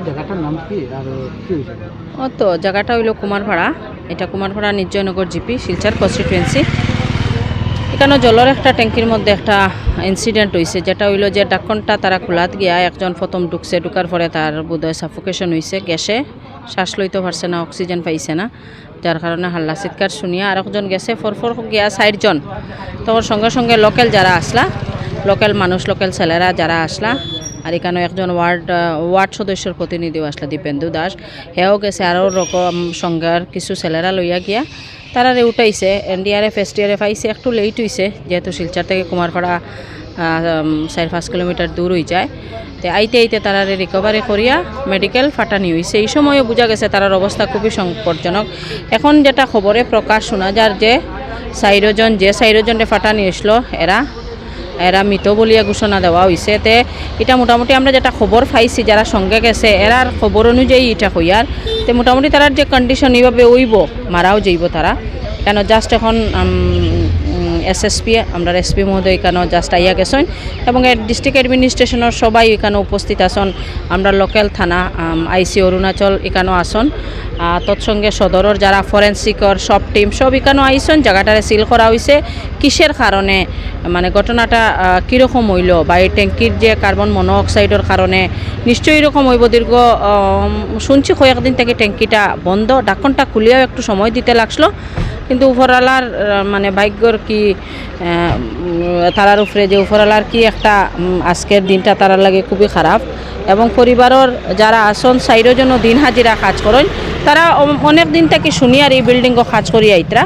জায়গাটার নাম কি আর কি হয়েছে? ও তো জায়গাটা হইল কুমারপাড়া। এটা কুমারপাড়া নির্জয়নগর জিপি শিলচর কনস্টিটুয়েন্সি। এখানে জলের একটা ট্যাঙ্কির মধ্যে একটা ইনসিডেন্ট হয়েছে, যেটা হইল যে ঢাকনটা তারা খোলাত গিয়া একজন প্রথম ঢুকার পরে তার বোধহয় সাফোকেশন হয়েছে, গ্যাসে শ্বাস লইতে পারছে না, অক্সিজেন পাইছে না, যার কারণে হাল্লা চিৎকার শুনিয়া আরেকজন গেছে ফরফর গিয়া 4 জন। তখন সঙ্গে সঙ্গে লোকাল যারা আসলা, লোকাল মানুষ, লোকাল ছেলেরা যারা আসলা, আর এখানে একজন ওয়ার্ড সদস্যর প্রতিনিধিও আসলা দীপেন্দু দাস, হেও গেছে আরও রকম সঙ্গের কিছু ছেলেরা লইয়া গিয়া তারারে উঠাইছে। এনডিআরএফ এসডিআরএফ আইসে, একটু লেট হয়েছে যেহেতু শিলচর থেকে কুমারপাড়া 4-5 কিলোমিটার দূর হয়ে যায়। তো আইতে আইতে তারারে রিকভারি করিয়া মেডিকেল ফাটানি হয়েছে। এই সময়ও বোঝা গেছে তারার অবস্থা খুবই সংকটজনক। এখন যেটা খবরে প্রকাশ শোনা যার যে 4 জনরে ফাটানি আসলো এরা মৃত বলিয়া ঘোষণা দেওয়া হয়েছে। তে এটা মোটামুটি আমরা যেটা খবর পাইছি যারা সঙ্গে গেছে এরার খবর অনুযায়ী এটা হইয়ার তে মোটামুটি তারার যে কন্ডিশন এইভাবে হইব, মারাও যাইব তারা। কেন জাস্ট এখন এসএসপি আমরা এসপি মহোদয় এখানে জাস্ট আইয়া গেছেন এবং ডিস্ট্রিক্ট অ্যাডমিনিস্ট্রেশনের সবাই এখানে উপস্থিত আসন। আমরা লোকাল থানা আইসি অরুণাচল এখানেও আসন, তৎসঙ্গে সদরের যারা ফরেন্সিকর সব টিম সব এখানেও আইসন। জায়গাটারে সিল করা হয়েছে কিসের কারণে, মানে ঘটনাটা কীরকম হইল, বা এই ট্যাঙ্কির যে কার্বন মনোঅক্সাইডের কারণে নিশ্চয়ই এরকম হইব। দীর্ঘ শুনছি কয়েকদিন থেকে ট্যাঙ্কিটা বন্ধ, ঢাকনটা খুলিয়াও একটু সময় দিতে লাগলো, কিন্তু উপরওয়ালার মানে ভাগ্যর কি তারার উপরে যে উপরওয়ালার কি একটা আজকের দিনটা তারার লাগে খুবই খারাপ। এবং পরিবারের যারা আসন 4 জন দিন হাজিরা কাজ করেন, তারা অনেক দিন থেকে শুনি আর এই বিল্ডিংও কাজ করি আইতরা,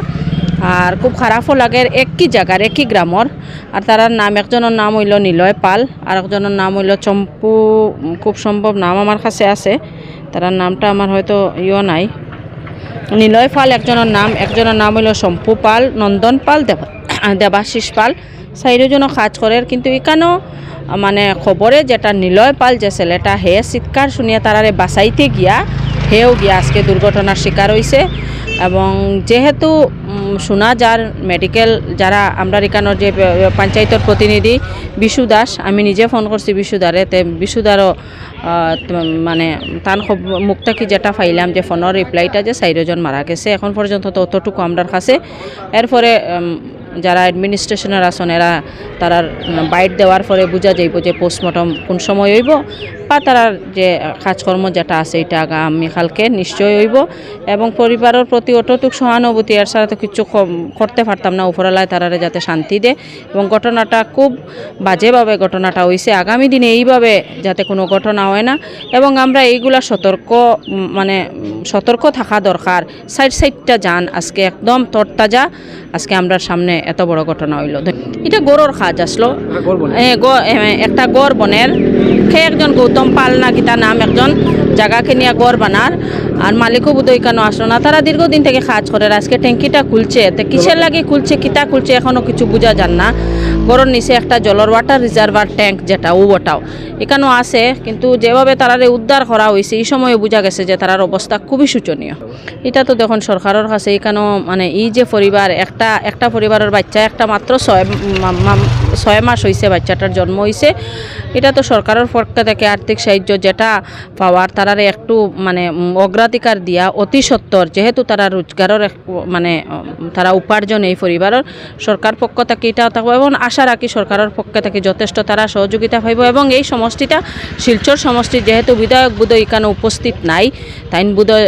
আর খুব খারাপও লাগে। একই জায়গার একই গ্রামর, আর তারার নাম একজনের নাম হইল নিলয় পাল, আর একজনের নাম হইল চম্পু, খুব সম্ভব নাম আমার কাছে আছে, তারার নামটা আমার হয়তো নাই। নিলয় পাল একজনের নাম হইল শম্পু পাল, নন্দন পাল, দেবাশিস পাল, 4 জন কাজ করে। কিন্তু এখানেও মানে খবরে যেটা নিলয় পাল যে ছেলেটা হে চিৎকার শুনিয়ে তারারে বাঁচাইতে গিয়া হেও গিয়া আজকে দুর্ঘটনার শিকার হয়েছে। এবং যেহেতু শোনা যার মেডিকেল যারা আমরা এখানোর যে পঞ্চায়েতের প্রতিনিধি বিশু দাস, আমি নিজে ফোন করছি বিশুদারে, তে বিশুদারও মানে তার মুখ থেকে যেটা পাইলাম যে ফোনের রিপ্লাইটা যে 4 জন মারা গেছে এখন পর্যন্ত, তো অতটুকু আমরার কাছে। এরপরে যারা অ্যাডমিনিস্ট্রেশনের আসন এরা তারার বাইট দেওয়ার পরে বোঝা যাইব যে পোস্টমর্টম কোন সময় হইব, বা তারার যে কাজকর্ম যেটা আছে এটা আগামীকালকে নিশ্চয় হইব। এবং পরিবারের প্রতি অতটুক সহানুভূতি, এর সাথে তো কিছু করতে পারতাম না, উপরওয়ালায় তারারে যাতে শান্তি দেয়। এবং ঘটনাটা খুব বাজেভাবে ঘটনাটা হয়েছে, আগামী দিনে এইভাবে যাতে কোনো ঘটনা হয় না। এবং আমরা এইগুলা সতর্ক থাকা দরকার। সাইডটা যান আজকে একদম তরতাজা, আজকে আমরা সামনে এত বড় ঘটনা হইল। এটা গড়ের কাজ আসলো, একটা গড় বনের সে একজন গৌতম পাল না কি তার নাম, একজন জায়গাকে নিয়ে গড় বানার, আর মালিকও বোধহয় কেন আসলো না। তারা দীর্ঘদিন থেকে কাজ করে, আজকে ট্যাঙ্কিটা খুলছে, তো কিসের লাগে খুলছে, কিতা খুলছে এখনও কিছু বোঝা যান না। গড়ের নিচে একটা জলের ওয়াটার রিজার্ভার ট্যাঙ্ক যেটা ওটাও এখানেও আছে, কিন্তু যেভাবে তারারে উদ্ধার করা হয়েছে এই সময়ে বোঝা গেছে যে তারার অবস্থা খুবই শোচনীয়। এটা তো দেখুন সরকারের কাছে এখানেও মানে এই যে পরিবার একটা পরিবারের বাচ্চা একটা মাত্র 6 মাস হয়েছে বাচ্চাটার জন্ম হয়েছে, এটা তো সরকারের পক্ষ থেকে আর্থিক সাহায্য যেটা পাওয়ার তারারে একটু মানে অগ্রাধিকার দিয়া অতি সত্বর, যেহেতু তারা রোজগারের মানে তারা উপার্জন এই পরিবারের, সরকার পক্ষ থেকে এটা থাকবে। এবং আশা রাখি সরকারের পক্ষ থেকে যথেষ্ট তারা সহযোগিতা পাইব। এবং এই সমষ্টিটা শিলচর সমষ্টি যেহেতু বিধায়ক বোধহয় এখানে উপস্থিত নাই, তাই বোধহয়